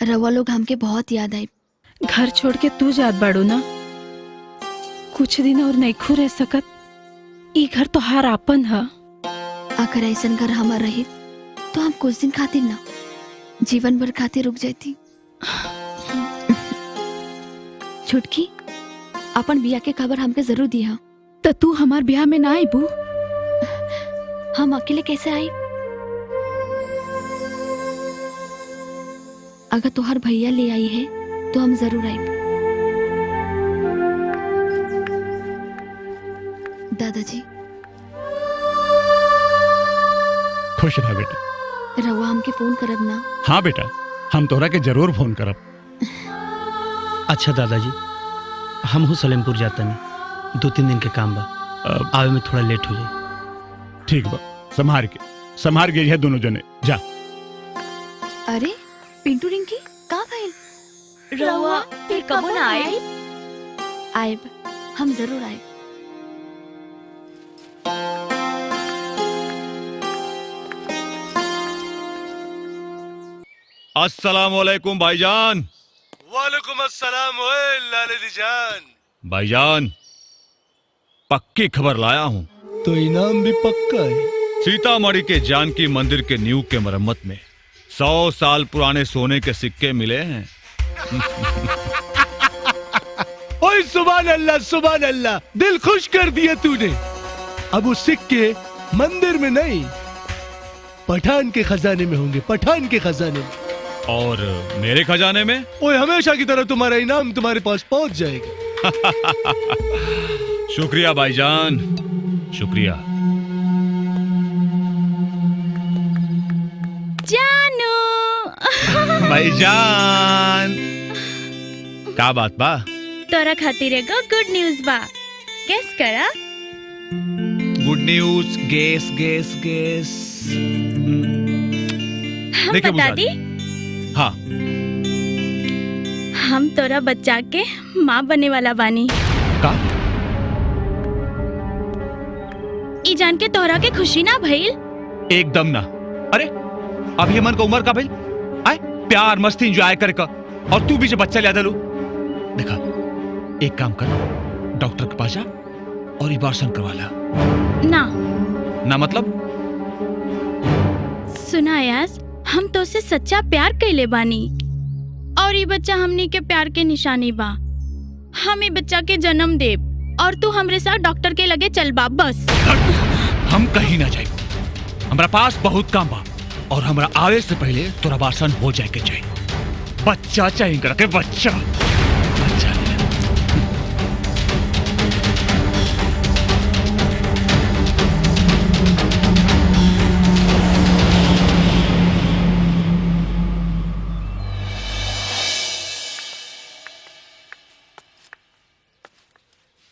रवा लोग हमके बहुत याद आई। घर छोड़ के तू जात बाड़ू ना, कुछ दिन और नहीं रह सकत। ई घर तो हार आपन है। अगर ऐसा घर हमार रही तो हम कुछ दिन खातिर ना, जीवन भर खातिर रुक जाती। छुटकी, अपन बिया के खबर हमके जरूर दिया। तो तू हमार ब्याह में ना आई बू? हम अकेले कैसे आई? अगर तोहर भैया ले आई है तो हम जरूर आए। दादाजी खुश रह बेटा। रवा हमके फोन करब ना? हाँ बेटा, हम तोहरा के जरूर फोन करब। अच्छा दादाजी, हम हूँ सलेमपुर जाता नहीं, 2-3 दिन के काम बा, आवे में थोड़ा लेट हो जाए। ठीक बा, संभार के है दोनों जने जा। अरे पिंटू रिंकी कहाँ भाई? रवा फिर कबो ना आए? आएब, हम जरूर आएब। अस्सलाम वालेकुम भाईजान। वालेकुम अस्सलाम। ओए लाले जान। भाईजान, पक्की खबर लाया हूँ। तो इनाम भी पक्का है। सीतामढ़ी के जानकी मंदिर के नींव के मरम्मत में 100 साल पुराने सोने के सिक्के मिले हैं। ओए सुभान अल्लाह, दिल खुश कर दिया तूने। अब वो सिक्के मंदिर में नहीं, पठान के खजाने में होंगे, पठान के खजाने में। और मेरे खजाने में? ओए हमेशा की तरह तुम्हारा इनाम तुम्हारे पास पहुंच जाएगा। शुक्रिया भाईजान, शुक्रिया। जानू भाईजान, का बात बा? तोरा खातिर एगो गुड न्यूज बा, गेस करा। Good news? गेस हम बता दी। हाँ, हम तोरा बच्चा के माँ बने वाला बानी। का? ई जान के तोरा के खुशी ना भइल? एकदम ना। अरे अभी मन का उम्र का भाई आए प्यार मस्ती एंजॉय करे का, और तू भी जो बच्चा लिया दलू। देखा, एक काम कर, डॉक्टर के पास जा और इबार्सन करवा ला। ना मतलब? सुना यास, हम तो से सच्चा प्यार कैले बानी, और ये बच्चा हमनी के प्यार के निशानी बा। हम ये बच्चा के जन्म देब, और तू हमरे साथ डॉक्टर के लगे चल बा बस। हम कहीं ना जाए, हमारा पास बहुत काम बा, और हमारा आवे से पहले तोरा बासन हो जाए के चाहिए। बच्चा चाहिए करके बच्चा।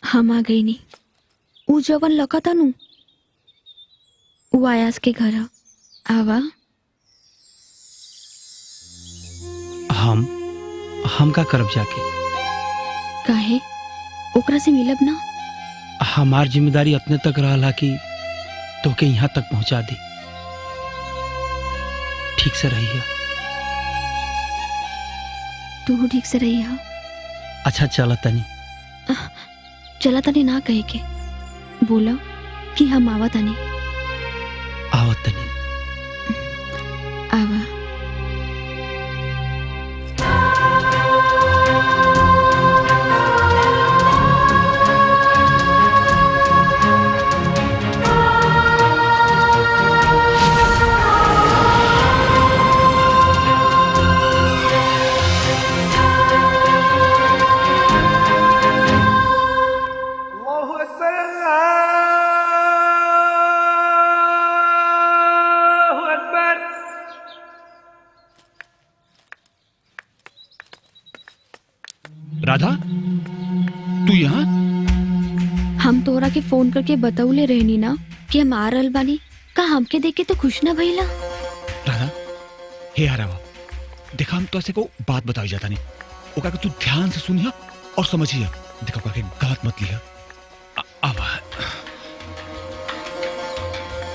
हम आ गई नी। ऊ जवन लका था नु, ऊ आयास के घर आवा। हम का करब जाके? काहे? ओकरा से मिलब ना? हमार जिम्मेदारी अपने तक रहा कि तोके यहाँ तक पहुँचा दी। ठीक से रही है। तू ठीक से रही है। अच्छा चला तनी। चला तनी ना कहे के, बोला कि हम आवा तनी। आवत तनी। आवा। राधा, तू यहाँ? हम तोरा के फोन करके बताउले रहनी ना कि हम आ रहल बानी। का हमके देख के तो खुश ना भइला? राधा, हे हरावा, देखा हम तो ऐसे को बात बताई जाता नहीं, ओका के तू ध्यान से सुनिया और समझिया। देखा करके गलत मत लिया। आवा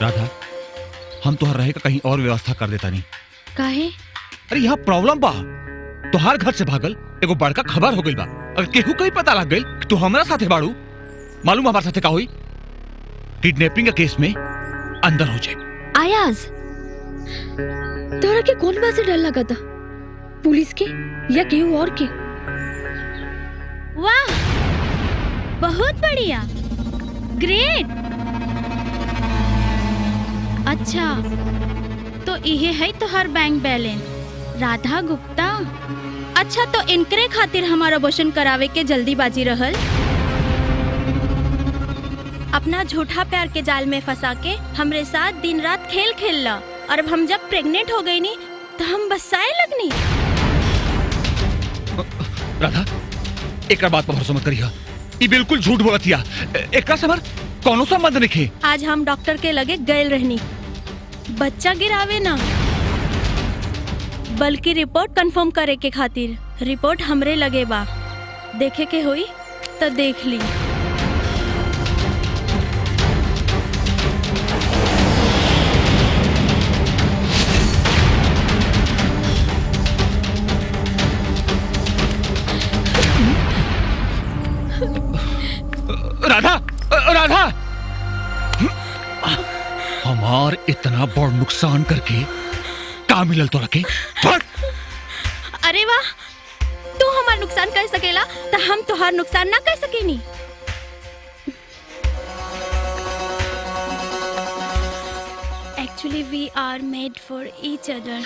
राधा, हम तो रहे का कहीं और व्यवस्था कर देता नहीं। काहे? अरे यहाँ प्रॉब्लम बा, तुहार घर से भागल एगो बड़का खबर हो गइल बा। अगर केहू कहीं पता लग गइल कि तू हमरा साथे बाड़ू, मालूम हमारे साथे का हुई? किडनैपिंग के केस में अंदर हो जाए। आयाज, तोरा के कौन बात से डर लगा था? पुलिस के या केहू और के? वाह, बहुत बढ़िया, ग्रेट। अच्छा, तो इहे है तोहार बैंक बैलेंस, राधा गुप्ता। अच्छा, तो इनकरे खातिर हमारा अबॉर्शन करावे के जल्दीबाजी रहल? अपना झूठा प्यार के जाल में फंसा के हमरे साथ दिन रात खेल खेलला, और अब हम जब प्रेग्नेंट हो गई नी तो हम बसाए लगनी। राधा, एक बात पर भरोसा मत करिया, ये बिल्कुल झूठ बोलतिया। एकरा से हमार कौनो संबंध नहीं। आज हम डॉक्टर के लगे गए रहनी, बच्चा गिरावे ना, बल्कि रिपोर्ट कंफर्म करे के खातिर। रिपोर्ट हमरे लगे बा, देखे के होई तो देख ली। राधा, राधा, हमार इतना बड़ नुकसान करके का मिलल तो रखे? अरे वाह, तू हमार नुकसान कर सकेला तो हम तोहार नुकसान ना कर सकेनी। Actually, we are made for each other.